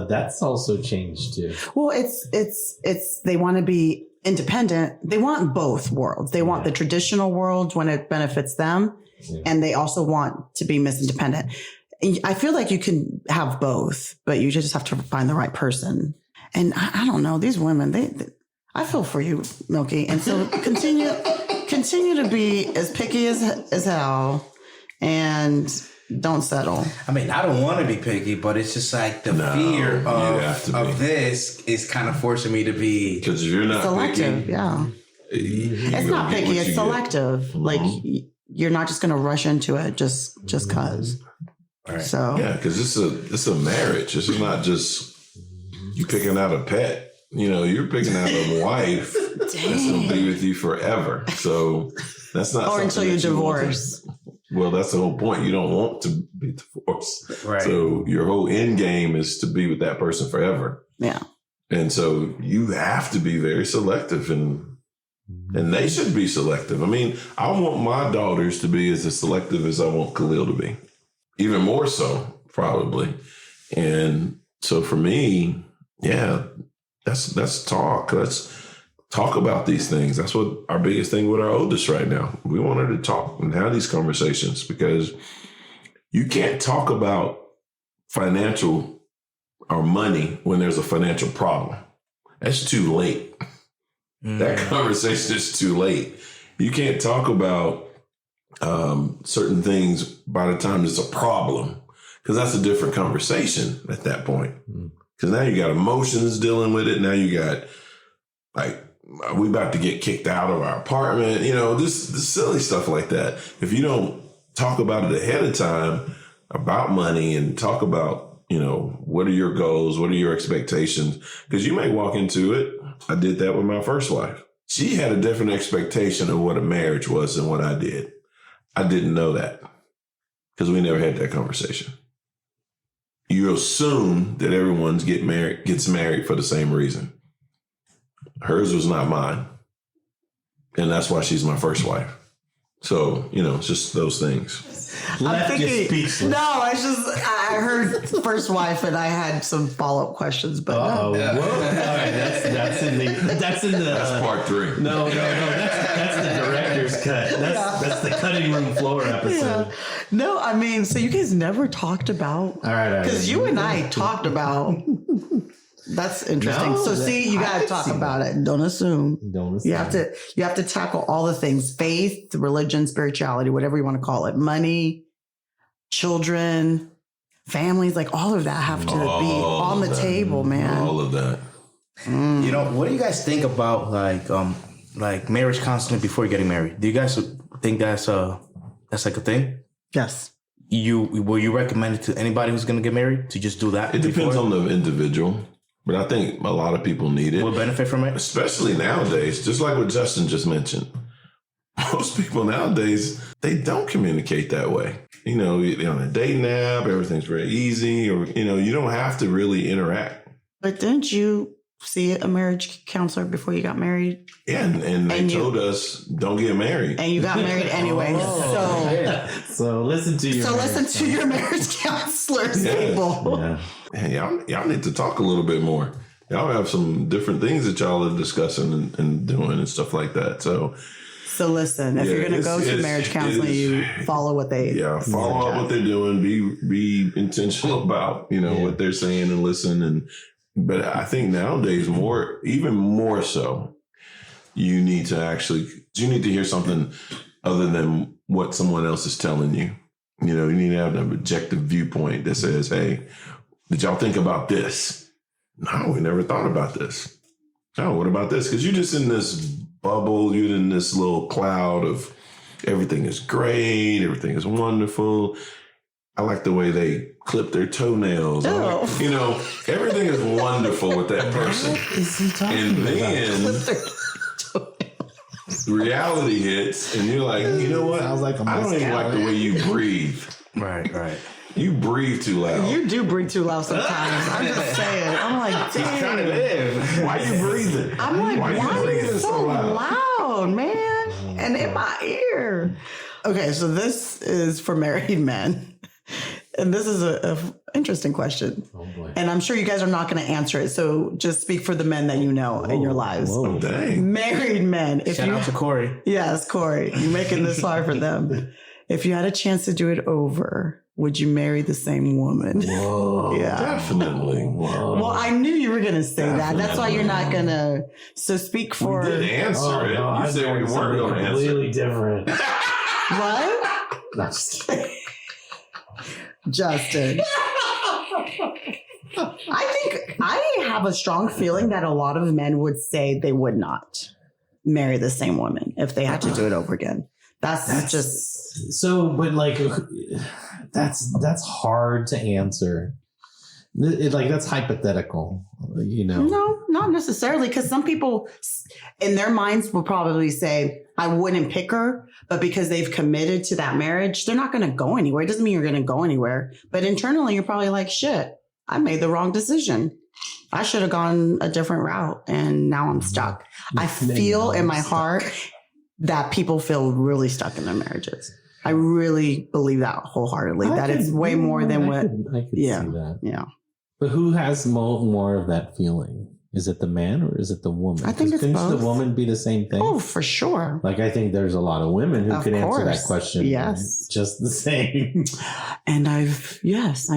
that's also changed too. Well, it's they want to be independent. They want both worlds. They want the traditional world when it benefits them, and they also want to be Miss Independent. I feel like you can have both, but you just have to find the right person. And I don't know, these women, I feel for you, Milky. And so continue to be as picky as hell and don't settle. I mean, I don't want to be picky, but it's just like the fear of this is kind of forcing me to be. Because if you're not selective, picky, it's not picky, it's selective. Mm-hmm. Like you're not just going to rush into it just cause. Right. So because it's a marriage. This is not just you picking out a pet. You're picking out a wife that's going to be with you forever. So that's not. Or until you divorce. Well, that's the whole point. You don't want to be divorced. Right. So your whole end game is to be with that person forever. Yeah. And so you have to be very selective, and they should be selective. I mean, I want my daughters to be as selective as I want Khalil to be. Even more so, probably. And so for me, let's talk. Let's talk about these things. That's what our biggest thing with our oldest right now. We want her to talk and have these conversations, because you can't talk about financial or money when there's a financial problem. That's too late. That conversation is too late. You can't talk about certain things by the time it's a problem, because that's a different conversation at that point. Because now you got emotions dealing with it. Now you got like, are we about to get kicked out of our apartment? This silly stuff like that. If you don't talk about it ahead of time about money and talk about, what are your goals? What are your expectations? Because you may walk into it. I did that with my first wife. She had a different expectation of what a marriage was than what I did. I didn't know that because we never had that conversation. You assume that everyone gets married for the same reason. Hers was not mine. And that's why she's my first wife. So, it's just those things. Left you speechless. No, I heard first wife and I had some follow-up questions, but no. Whoa. All right, that's part 3. No, that's the director's cut. That's the cutting room floor episode. Yeah. No, I mean, so you guys never talked about, all right, because you and I talked about. That's interesting. No, you got to talk about it. Don't assume. You have to tackle all the things: faith, religion, spirituality, whatever you want to call it, money, children, families, like all of that have to be on the table, man. All of that. What do you guys think about like marriage counseling before you're getting married? Do you guys think that's like a thing? Yes. Will you recommend it to anybody who's going to get married to just do that? It depends on the individual. But I think a lot of people need it. Will benefit from it? Especially nowadays, just like what Justin just mentioned. Most people nowadays, they don't communicate that way. You're on a dating app, everything's very easy, or, you don't have to really interact. But didn't you see a marriage counselor before you got married? Yeah, and they told us don't get married. And you got married anyway. So listen to your marriage counselors, people. Yeah. Man, y'all need to talk a little bit more. Y'all have some different things that y'all are discussing and doing and stuff like that. So listen, if you're going to go to marriage counseling, you follow what they follow up what they're doing. Be intentional about what they're saying and listen. But I think nowadays even more so, you need to hear something other than what someone else is telling you. You need to have an objective viewpoint that says, "Hey, did y'all think about this? No, we never thought about this. Oh, what about this?" Because you're just in this bubble, you're in this little cloud of everything is great, everything is wonderful. I like the way they clip their toenails. Everything is wonderful with that person. What is he talking and then reality hits, and you're like, you know what? Sounds like I don't even like the way you breathe. Right. You breathe too loud. You do breathe too loud sometimes. I'm just saying. I'm like, damn. He's trying to live. Why you breathing? I'm like, why are you so loud, man? And in my ear. Okay, so this is for married men. And this is a interesting question. Oh boy. And I'm sure you guys are not going to answer it. So just speak for the men that you know in your lives. Oh, dang. Married men. Shout out to Corey. Yes, Corey. You're making this hard for them. If you had a chance to do it over, would you marry the same woman? Whoa. Yeah. Definitely. Whoa. Well, I knew you were going to say that. That's why you're not going to. So speak for. We did answer it. No, You said we weren't going to answer. Completely different. What? No, just kidding. Justin. I think I have a strong feeling that a lot of men would say they would not marry the same woman if they had to do it over again. That's just so, but like that's hard to answer. That's hypothetical, No, not necessarily, because some people in their minds will probably say, I wouldn't pick her, but because they've committed to that marriage, they're not going to go anywhere. It doesn't mean you're going to go anywhere. But internally, you're probably like, shit, I made the wrong decision. I should have gone a different route, and now I'm stuck. I feel in my heart that people feel really stuck in their marriages. I really believe that wholeheartedly, it's way more than what. I could see that. Yeah. But who has more of that feeling? Is it the man or is it the woman? I think it's couldn't both. the woman be the same thing? Oh, for sure. Like, I think there's a lot of women who Of can answer that course. question. Yes. Just the same. And I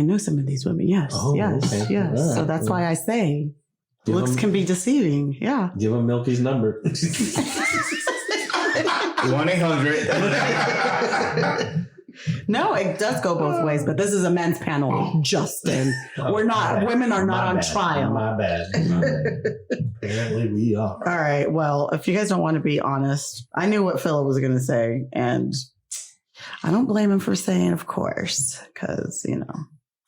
know some of these women. Yes. Oh, yes. okay. Yes. All right. So that's why I say Give looks them- can be deceiving. Yeah. Give him Milky's number. 1-800. No, it does go both ways, but this is a men's panel, Justin. Women are not on trial. My bad. Apparently we are. All right. Well, if you guys don't want to be honest, I knew what Philip was going to say, and I don't blame him for saying, of course, because,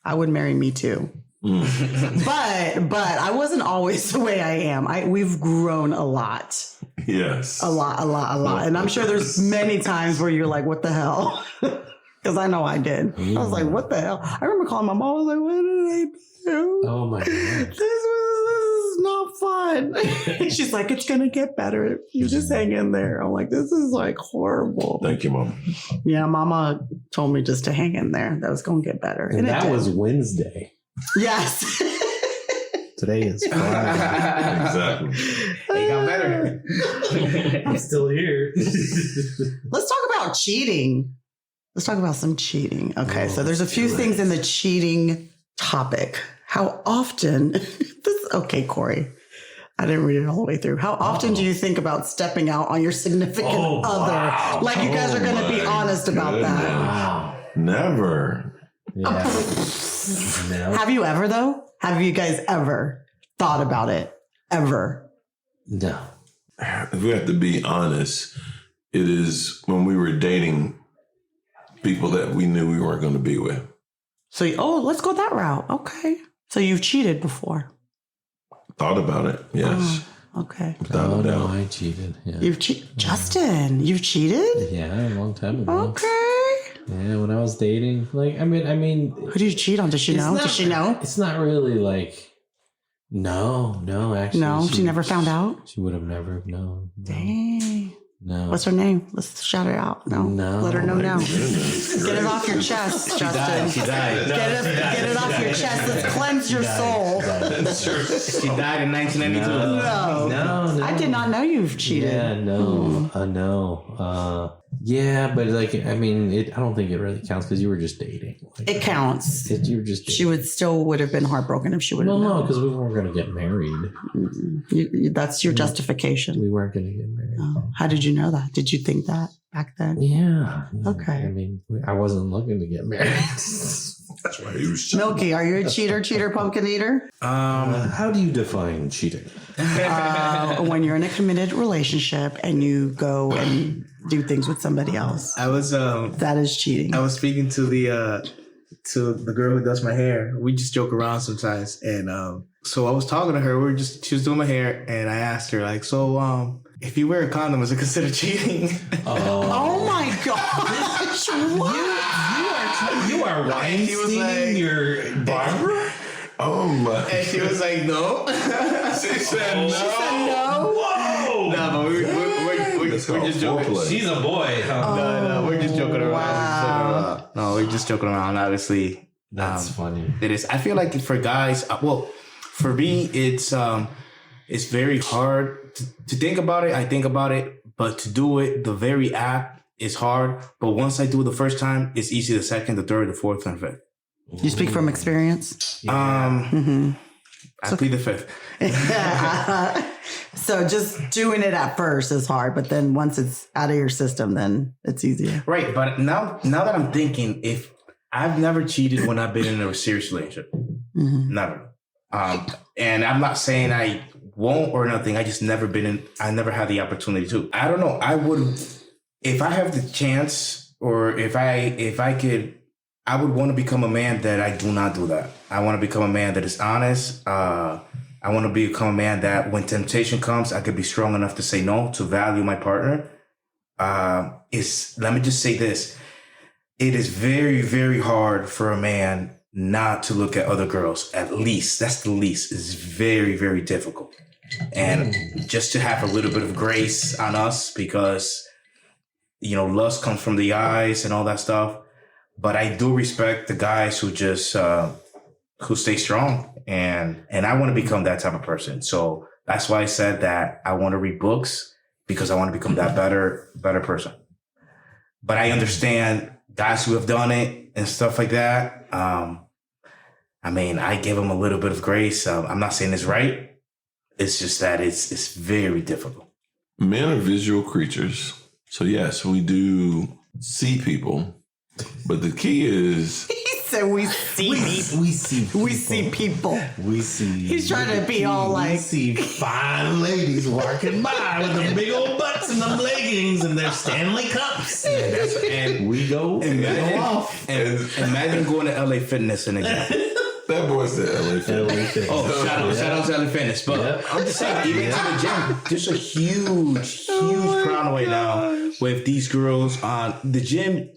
I would marry me too. But I wasn't always the way I am. We've grown a lot. Yes. A lot. And I'm sure there's many times where you're like, what the hell? Because I know I did. I was like, what the hell? I remember calling my mom. I was like, what did I do? Oh my God. This is not fun. She's like, it's going to get better. You just hang in there. I'm like, this is like horrible. Thank you, Mom. Yeah, Mama told me just to hang in there. That was going to get better. And it that did. was Wednesday. Yes. Today is Friday. Exactly. It got better. I'm still here. Let's talk about cheating. Let's talk about some cheating. Okay, so there's a few things in the cheating topic. How often, okay, Corey, I didn't read it all the way through. How often do you think about stepping out on your significant other? wow. Like you guys are going to be honest about that. Wow. Never. Yeah. No. Have you ever, though? Have you guys ever thought about it? Ever? No. If we have to be honest, it is when we were dating people that we knew we weren't going to be with. So, let's go that route. Okay. So you've cheated before. Thought about it, yes. Okay. Without a doubt. I cheated. Yeah. You've cheated? Justin, you've cheated? Yeah, a long time ago. Okay. Yeah, when I was dating, like, I mean, Who did you cheat on? Does she it's know? not- Does she know? It's not really like, No, actually. No, she never found out. She would have never known. No. Dang. No. What's her name? Let's shout her out. No. Let her know now. Get it off your chest, Justin. She died. Get it off your chest. Let's cleanse your soul. She died in 1992. No. I did not know you've cheated. Yeah, no. No. Yeah, but like, I mean, I don't think it really counts because you were just dating. Like, It counts. you were just dating. She would have been heartbroken if she would have No, known. because we weren't going to get married. That's your justification. We weren't going to get married. Oh, how did you know that? Did you think that back then? Yeah. Okay. I mean, I wasn't looking to get married. That's why he was Milky, are you a cheater, pumpkin eater? How do you define cheating? When you're in a committed relationship and you go and do things with somebody else, I was that is cheating. I was speaking to the girl who does my hair. We just joke around sometimes, and so I was talking to her. She was doing my hair, and I asked her like, so if you wear a condom, is it considered cheating? Oh my gosh! What? You are Weinsteining your barber? Oh my. And she was like, no. She said no. Whoa! No, but we're just joking. Foreplay. She's a boy. Huh? No, we're just joking around. Wow. No, we're just joking around. Obviously, That's funny. it is. I feel like for guys, for me, it's very hard to think about it. I think about it, but to do it, the very act is hard. But once I do it the first time, it's easy. The second, the third, the fourth, and fifth. You speak from experience. I plead the fifth. So just doing it at first is hard, but then once it's out of your system, then it's easier. Right, but now that I'm thinking, if I've never cheated when I've been in a serious relationship, never. And I'm not saying I won't or nothing. I just never been in. I never had the opportunity to. I don't know. I would, if I have the chance, or if I could, I would want to become a man that I do not do that. I want to become a man that is honest. I want to become a man that when temptation comes, I could be strong enough to say no, to value my partner. Let me just say this. It is very, very hard for a man not to look at other girls. At least, that's the least. It's very, very difficult. And just to have a little bit of grace on us, because, lust comes from the eyes and all that stuff. But I do respect the guys who just, who stay strong. And I want to become that type of person. So that's why I said that I want to read books, because I want to become that better person. But I understand guys who have done it and stuff like that. I mean, I give them a little bit of grace. I'm not saying it's right. It's just that it's very difficult. Men are visual creatures. So yes, we do see people, but the key is So we see people. We see. He's trying to be all like. We see fine ladies walking by with them big old butts and them leggings and their Stanley cups. And we go off. And imagine going to LA Fitness and again. that boy said LA Fitness. Oh, shout out to LA Fitness. But I'm just saying, even to the gym, there's a huge problem right now with these girls on the gym.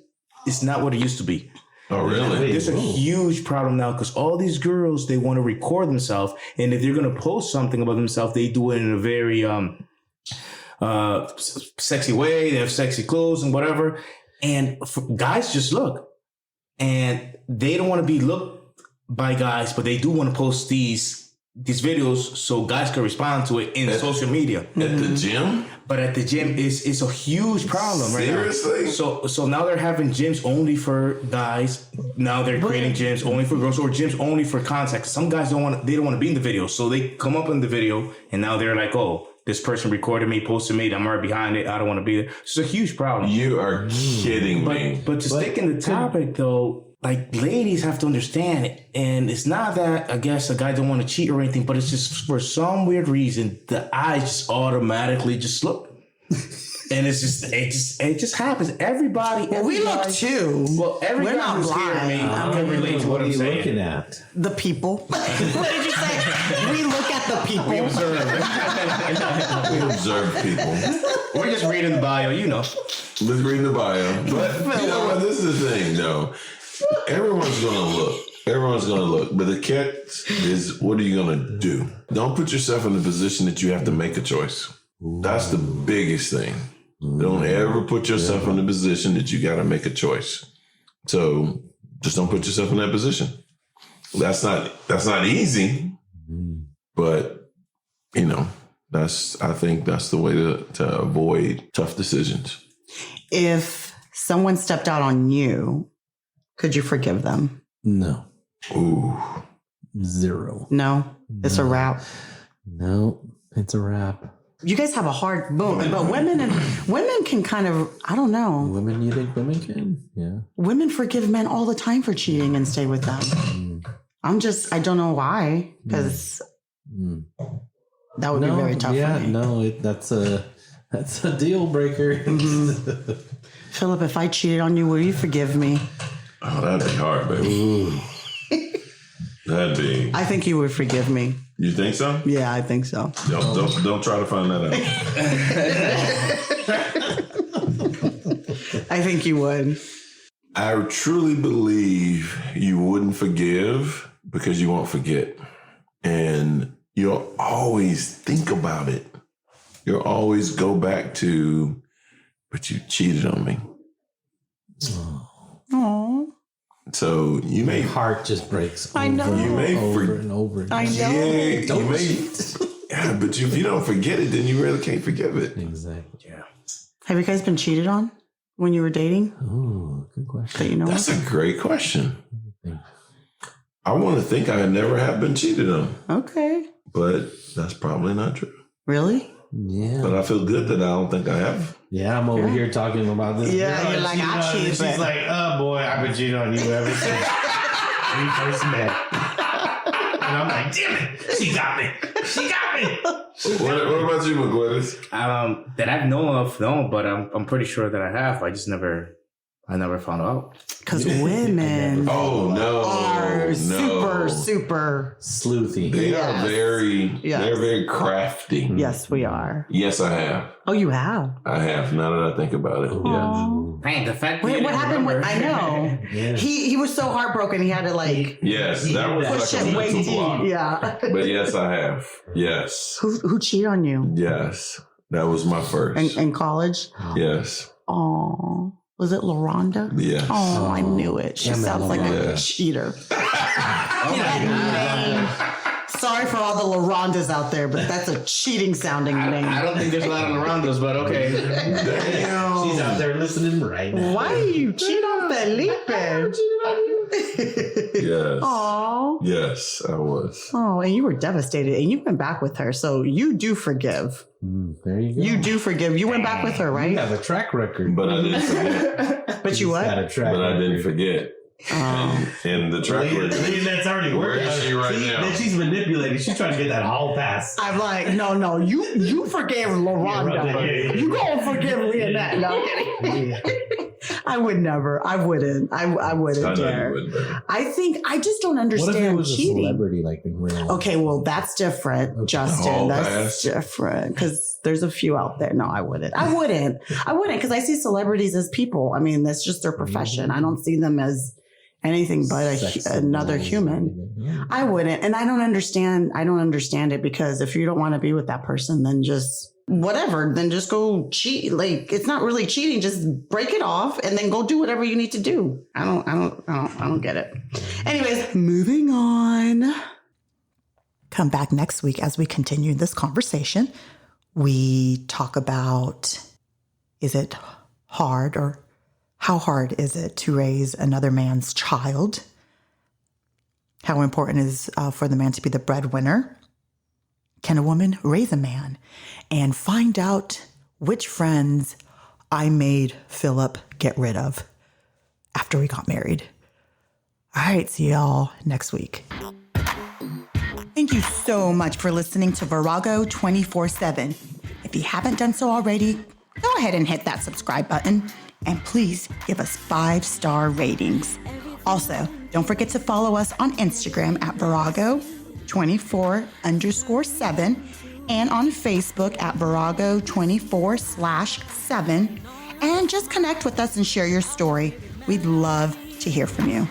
It's not what it used to be. Oh, really? There's a huge problem now because all these girls, they want to record themselves. And if they're going to post something about themselves, they do it in a very sexy way. They have sexy clothes and whatever. And guys just look. And they don't want to be looked by guys, but they do want to post these videos so guys can respond to it in social media. At the gym? But at the gym, it's a huge problem right now. Seriously? So now they're having gyms only for guys. Now they're creating gyms only for girls, or gyms only for contact. Some guys don't want to be in the video, so they come up in the video, and now they're like, oh, this person recorded me, posted me, I'm right behind it. I don't want to be there. It's a huge problem. You are kidding me. But to stick in the topic though, like ladies have to understand it, and it's not that I guess a guy don't want to cheat or anything, but it's just for some weird reason the eyes just automatically just look, and it just happens. Everybody, We look too. Well, every We're guy not who's hearing me blind. can relate to what I'm saying. Looking at The people. What did you say? We look at the people. We observe. We observe people. We're just reading the bio, Let's read the bio. But you know what? This is the thing, though. Everyone's going to look. Everyone's going to look. But the catch is, what are you going to do? Don't put yourself in a position that you have to make a choice. That's the biggest thing. Don't ever put yourself in a position that you got to make a choice. So just don't put yourself in that position. That's not easy, but I think that's the way to avoid tough decisions. If someone stepped out on you, could you forgive them? No. Ooh. 0. No, it's a wrap. No, it's a wrap. You guys have a hard boom, but women can kind of, I don't know. Women, you think women can? Yeah. Women forgive men all the time for cheating and stay with them. I don't know why, because that would be very tough for me. No, that's a deal breaker. Philip, if I cheated on you, will you forgive me? Oh, that'd be hard, baby. That'd be. I think you would forgive me. You think so? Yeah, I think so. Don't try to find that out. I think you would. I truly believe you wouldn't forgive because you won't forget. And you'll always think about it. You'll always go back to, but you cheated on me. Aww. So you may. My heart just breaks. I know. You may over and over again. I know. Yeah, you may. Yeah, but if you don't forget it, then you really can't forgive it. Exactly. Yeah. Have you guys been cheated on when you were dating? Oh, good question. That you know That's a great question. I want to think I never have been cheated on. Okay. But that's probably not true. Really? Yeah. But I feel good that I don't think I have. Yeah, I'm over here talking about this. Yeah, girl, you're like, and I cheated. She's like, oh boy, I've been cheating on you ever since we first met. And I'm like, damn it, she got me. She got me. What about you, McGuinness? That I've known of, no, but I'm pretty sure that I have. I just never found out. Because women are super sleuthy. They are they're very crafty. Yes, we are. Yes, I have. Oh, you have? I have, now that I think about it. Yeah. Hey, the fact Wait, what happened with, I know. Yeah. He was so heartbroken, he had to like Yes, that was push like a it way mental deep. block. Yeah. But yes, I have. Yes. Who cheated on you? Yes. That was my first. In college? Yes. Oh. Was it LaRonda? Yes. Oh, I knew it. She sounds like a cheater. Sorry for all the LaRondas out there, but that's a cheating sounding name. I don't think there's a lot of LaRondas, but okay. Damn. She's out there listening right now. Why are you cheating on Felipe? Yes. Aw. Yes, I was. Oh, and you were devastated, and you went back with her, so you do forgive. There you go. You do forgive. You went back with her, right? You have a track record. But I didn't forget. But you what? Got a track But I didn't record. forget. And the track record. That's already Where working. is she right now? That she's manipulating. She's trying to get that hall pass. I'm like, no, you forgave LaRonda. You gonna forgive Lyanette. No, I'm kidding. I would never. I wouldn't. I wouldn't dare. I just don't understand what if it was cheating. a celebrity like in real life? Okay, well, that's different, Okay. Justin. That's different because there's a few out there. No, I wouldn't because I see celebrities as people. I mean, that's just their profession. I don't see them as anything but another human. Yeah. I wouldn't. And I don't understand it because if you don't want to be with that person, then just whatever, then just go cheat. Like, it's not really cheating. Just break it off and then go do whatever you need to do. I don't get it. Anyways, moving on. Come back next week as we continue this conversation. We talk about, is it hard or how hard is it to raise another man's child? How important is for the man to be the breadwinner? Can a woman raise a man? And find out which friends I made Philip get rid of after we got married. All right, see y'all next week. Thank you so much for listening to Virago 24/7. If you haven't done so already, go ahead and hit that subscribe button. And please give us 5-star ratings. Also, don't forget to follow us on Instagram at Virago 24_7 and on Facebook at Virago 24/7. And just connect with us and share your story. We'd love to hear from you.